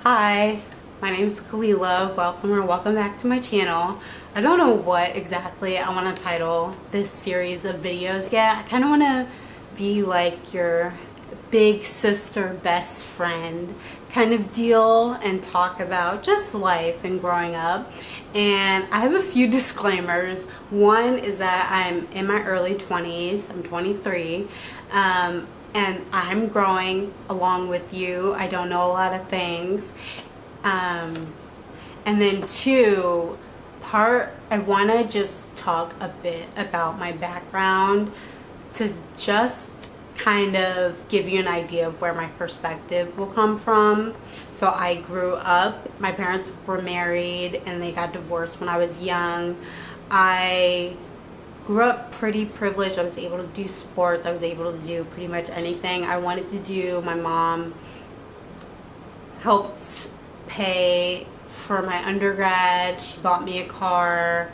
Hi, my name is Kalila. Welcome back to my channel. I don't know what exactly I want to title this series of videos yet. I kind of want to be like your big sister, best friend kind of deal and talk about just life and growing up. And I have a few disclaimers. One is that I'm in my early 20s. I'm 23. And I'm growing along with you. I don't know a lot of things. And then two, I want to just talk a bit about my background to just kind of give you an idea of where my perspective will come from. So I grew up, my parents were married and they got divorced when I was young. I grew up pretty privileged. I was able to do sports. I was able to do pretty much anything I wanted to do. My mom helped pay for my undergrad. She bought me a car.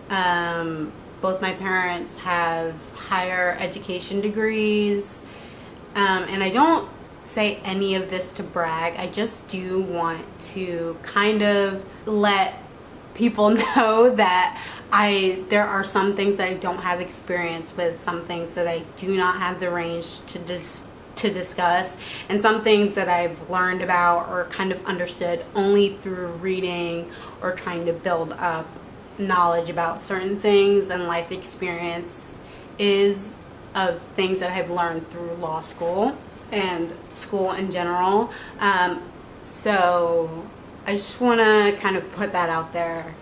Both my parents have higher education degrees. And I don't say any of this to brag. I just do want to kind of let people know that there are some things that I don't have experience with, some things that I do not have the range to discuss, and some things that I've learned about or kind of understood only through reading or trying to build up knowledge about certain things and life experience is of things that I've learned through law school and school in general. So I just want to kind of put that out there.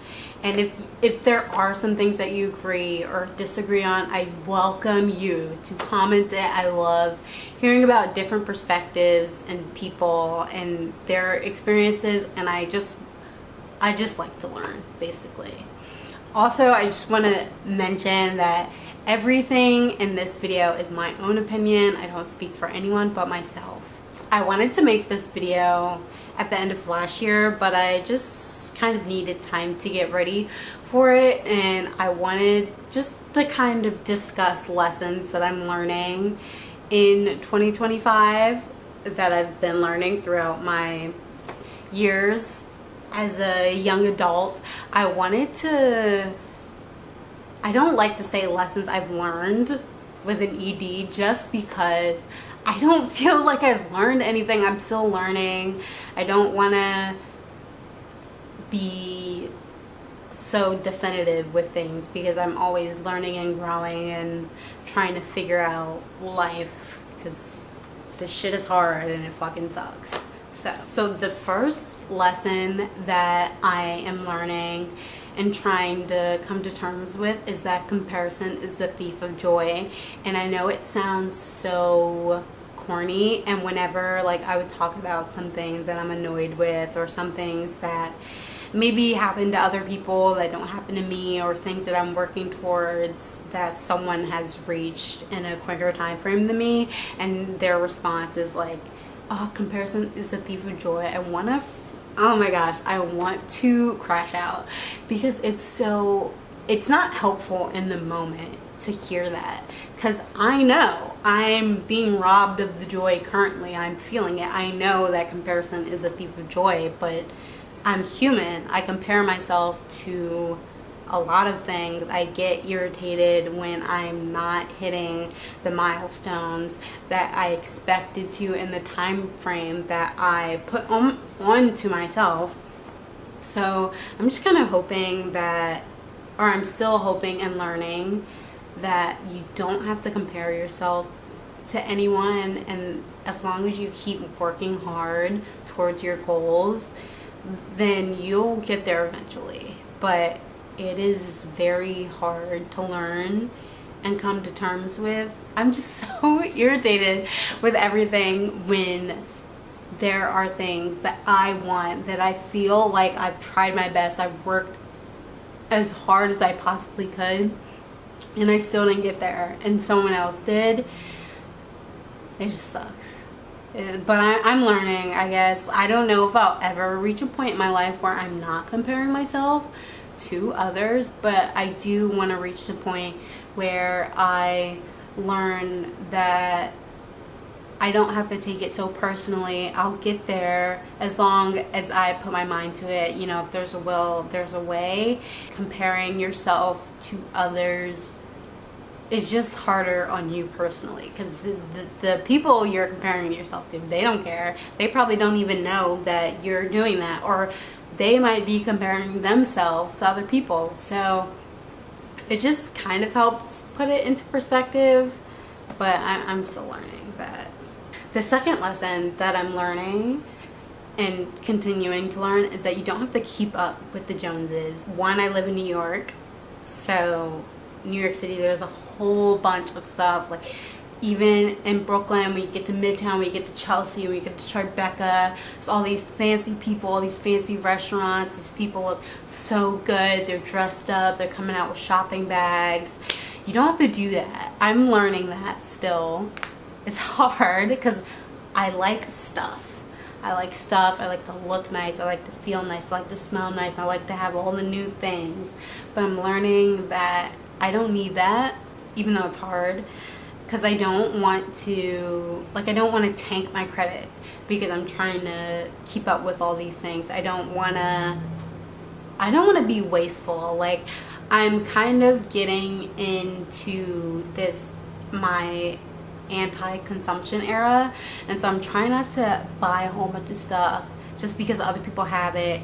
And if there are some things that you agree or disagree on, I welcome you to comment it. I love hearing about different perspectives and people and their experiences, and I just like to learn, basically. Also, I just want to mention that everything in this video is my own opinion. I don't speak for anyone but myself. I wanted to make this video at the end of last year, but I just kind of needed time to get ready for it, and I wanted just to kind of discuss lessons that I'm learning in 2025 that I've been learning throughout my years as a young adult. I don't like to say lessons I've learned with an ED just because I don't feel like I've learned anything. I'm still learning. I don't want to be so definitive with things because I'm always learning and growing and trying to figure out life, because this shit is hard and it fucking sucks. So the first lesson that I am learning and trying to come to terms with is that comparison is the thief of joy. And I know it sounds so corny, and whenever I would talk about some things that I'm annoyed with, or some things that maybe happen to other people that don't happen to me, or things that I'm working towards that someone has reached in a quicker time frame than me, and their response is like, oh, comparison is a thief of joy, oh my gosh, I want to crash out, because it's not helpful in the moment to hear that, because I know I'm being robbed of the joy currently. I'm feeling it. I know that comparison is a thief of joy, but I'm human. I compare myself to a lot of things. I get irritated when I'm not hitting the milestones that I expected to in the time frame that I put on to myself. So I'm just kind of hoping I'm still hoping and learning that you don't have to compare yourself to anyone, and as long as you keep working hard towards your goals, then you'll get there eventually. But it is very hard to learn and come to terms with. I'm just so irritated with everything when there are things that I want, that I feel like I've tried my best, I've worked as hard as I possibly could, and I still didn't get there, and someone else did. It just sucks. But I'm learning, I guess. I don't know if I'll ever reach a point in my life where I'm not comparing myself to others, but I do want to reach the point where I learn that I don't have to take it so personally. I'll get there as long as I put my mind to it. You know, if there's a will, there's a way. Comparing yourself to others is just harder on you personally, because the people you're comparing yourself to, they don't care. They probably don't even know that you're doing that, or they might be comparing themselves to other people. So it just kind of helps put it into perspective, but I'm still learning that. The second lesson that I'm learning and continuing to learn is that you don't have to keep up with the Joneses. One, I live in New York, so New York City, there's a whole bunch of stuff. Like, even in Brooklyn, when you get to Midtown, when you get to Chelsea, when you get to Tribeca, there's all these fancy people, all these fancy restaurants. These people look so good. They're dressed up. They're coming out with shopping bags. You don't have to do that. I'm learning that still. It's hard because I like stuff. I like to look nice. I like to feel nice. I like to smell nice. I like to have all the new things. But I'm learning that I don't need that, even though it's hard. Because I don't want to, I don't want to tank my credit because I'm trying to keep up with all these things. I don't want to be wasteful. Like, I'm kind of getting into my anti-consumption era, and so I'm trying not to buy a whole bunch of stuff just because other people have it.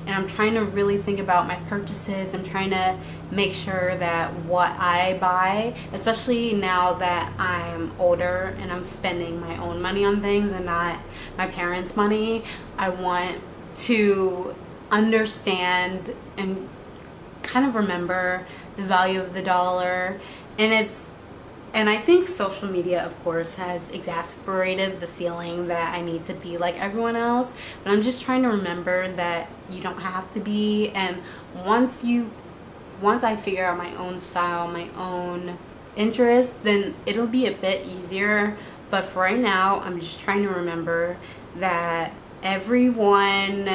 And I'm trying to really think about my purchases. I'm trying to make sure that what I buy, especially now that I'm older and I'm spending my own money on things and not my parents' money, I want to understand and kind of remember the value of the dollar. And I think social media, of course, has exacerbated the feeling that I need to be like everyone else. But I'm just trying to remember that you don't have to be. And once I figure out my own style, my own interests, then it'll be a bit easier. But for right now, I'm just trying to remember that everyone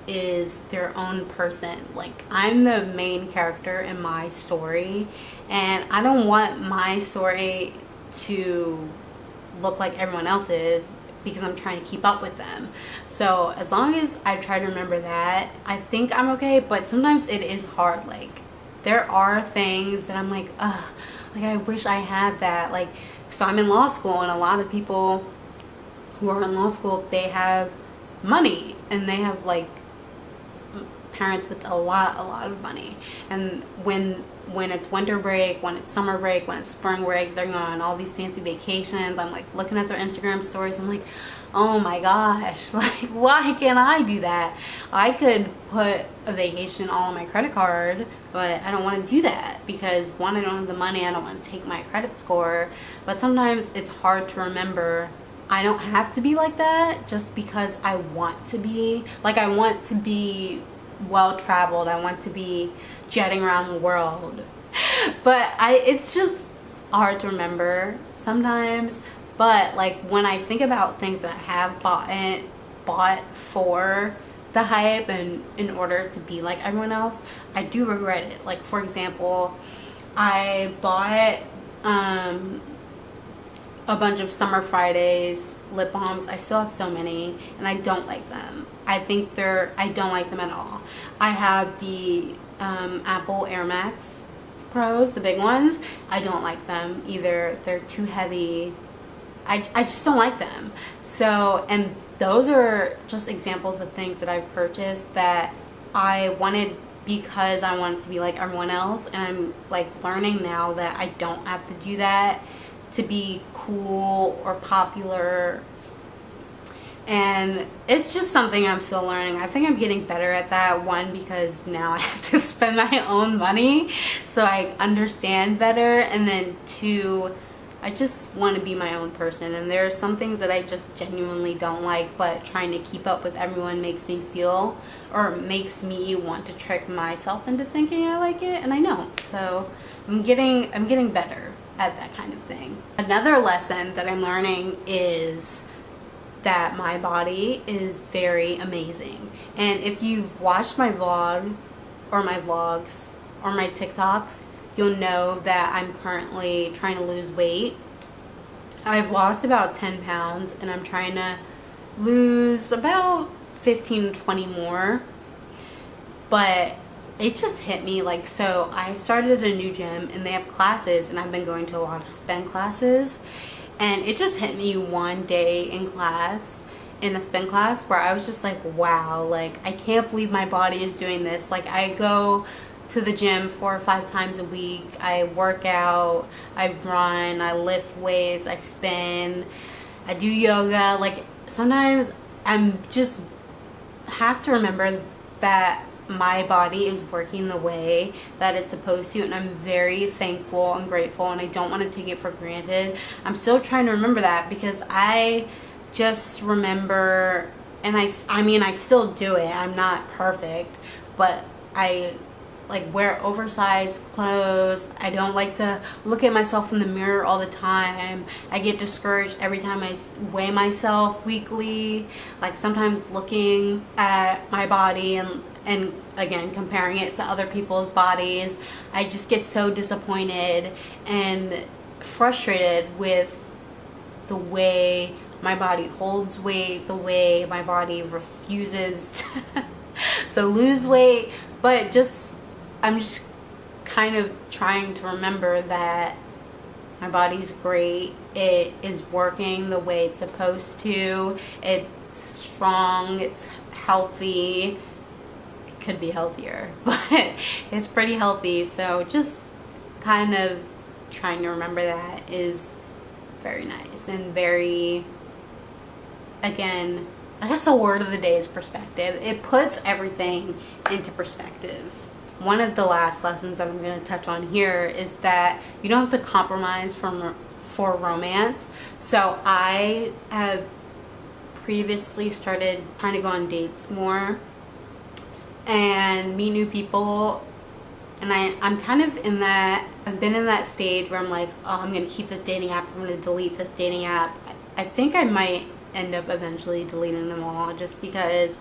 is their own person. Like, I'm the main character in my story, and I don't want my story to look like everyone else's because I'm trying to keep up with them. So as long as I try to remember that, I think I'm okay. But sometimes it is hard. Like, there are things that I'm like, ugh, like, I wish I had that. Like, so I'm in law school, and a lot of people who are in law school, they have money, and they have parents with a lot of money. And when it's winter break, when it's summer break, when it's spring break, they're going on all these fancy vacations. I'm like looking at their Instagram stories. I'm like, oh my gosh, like, why can't I do that? I could put a vacation all on my credit card, but I don't want to do that because, one, I don't have the money. I don't want to take my credit score. But sometimes it's hard to remember I don't have to be like that just because I want to be. Like, I want to be well-traveled. I want to be jetting around the world. But it's just hard to remember sometimes. But when I think about things that I have bought for the hype and in order to be like everyone else, I do regret it. Like, for example, I bought a bunch of Summer Fridays lip balms. I still have so many, and I don't like them. I don't like them at all. I have the Apple Air Max Pros, the big ones. I don't like them either. They're too heavy. I just don't like them. So, and those are just examples of things that I've purchased that I wanted because I wanted to be like everyone else. And I'm learning now that I don't have to do that to be cool or popular. And it's just something I'm still learning. I think I'm getting better at that. One, because now I have to spend my own money, so I understand better. And then two, I just want to be my own person. And there are some things that I just genuinely don't like, but trying to keep up with everyone makes me feel, or makes me want to trick myself into thinking I like it, and I don't. So I'm getting better at that kind of thing. Another lesson that I'm learning is that my body is very amazing. And if you've watched my vlog or my vlogs or my TikToks, you'll know that I'm currently trying to lose weight. I've lost about 10 pounds and I'm trying to lose about 15 to 20 more. But it just hit me like, so I started a new gym and they have classes and I've been going to a lot of spin classes, and it just hit me one day in class, in a spin class, where I was just like, wow, like I can't believe my body is doing this. Like I go to the gym 4 or 5 times a week, I work out, I run, I lift weights, I spin, I do yoga. Like sometimes I'm just have to remember that my body is working the way that it's supposed to, and I'm very thankful and grateful, and I don't want to take it for granted. I'm still trying to remember that, because I just remember, and I mean I still do it, I'm not perfect, but I like wear oversized clothes. I don't like to look at myself in the mirror all the time. I get discouraged every time I weigh myself weekly, like sometimes looking at my body and again comparing it to other people's bodies. I just get so disappointed and frustrated with the way my body holds weight, the way my body refuses to lose weight. But I'm just kind of trying to remember that my body's great. It is working the way it's supposed to. It's strong, it's healthy. It could be healthier, but it's pretty healthy. So just kind of trying to remember that is very nice and very, again, I guess the word of the day is perspective. It puts everything into perspective. One of the last lessons that I'm going to touch on here is that you don't have to compromise for romance. So I have previously started trying to go on dates more and meet new people, and I'm kind of in that, I've been in that stage where I'm like, oh, I'm going to keep this dating app, I'm going to delete this dating app. I think I might end up eventually deleting them all, just because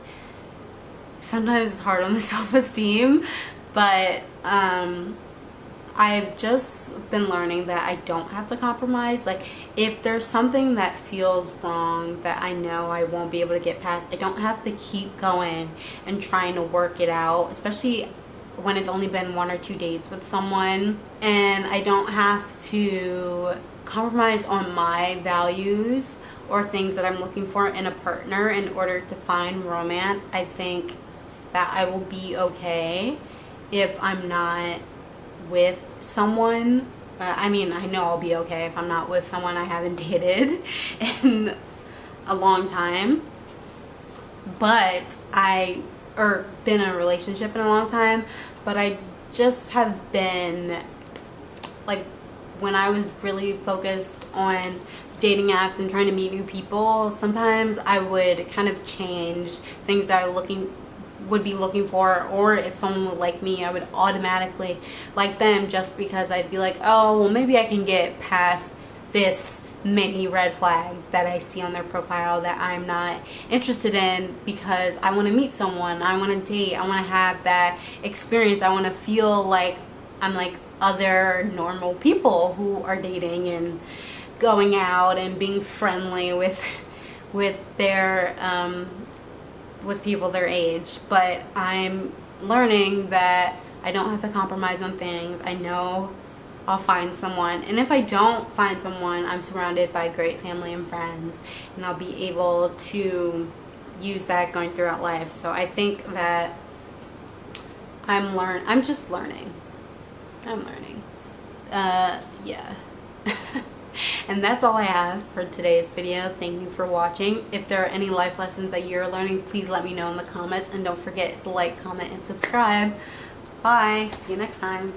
sometimes it's hard on the self-esteem. But I've just been learning that I don't have to compromise. Like if there's something that feels wrong that I know I won't be able to get past, I don't have to keep going and trying to work it out, especially when it's only been 1 or 2 dates with someone. And I don't have to compromise on my values or things that I'm looking for in a partner in order to find romance. I think that I will be okay if I'm not with someone. I mean, I know I'll be okay if I'm not with someone I haven't dated in a long time, but or been in a relationship in a long time, but I just have been, like, when I was really focused on dating apps and trying to meet new people, sometimes I would kind of change things that I would be looking for, or if someone would like me, I would automatically like them just because I'd be like, oh, well, maybe I can get past this mini red flag that I see on their profile that I'm not interested in, because I want to meet someone, I want to date, I want to have that experience, I want to feel like I'm like other normal people who are dating and going out and being friendly with their with people their age. But I'm learning that I don't have to compromise on things. I know I'll find someone, and if I don't find someone, I'm surrounded by great family and friends, and I'll be able to use that going throughout life. So I think that I'm just learning. I'm learning. Yeah. And that's all I have for today's video. Thank you for watching. If there are any life lessons that you're learning, please let me know in the comments, and don't forget to like, comment, and subscribe. Bye. See you next time.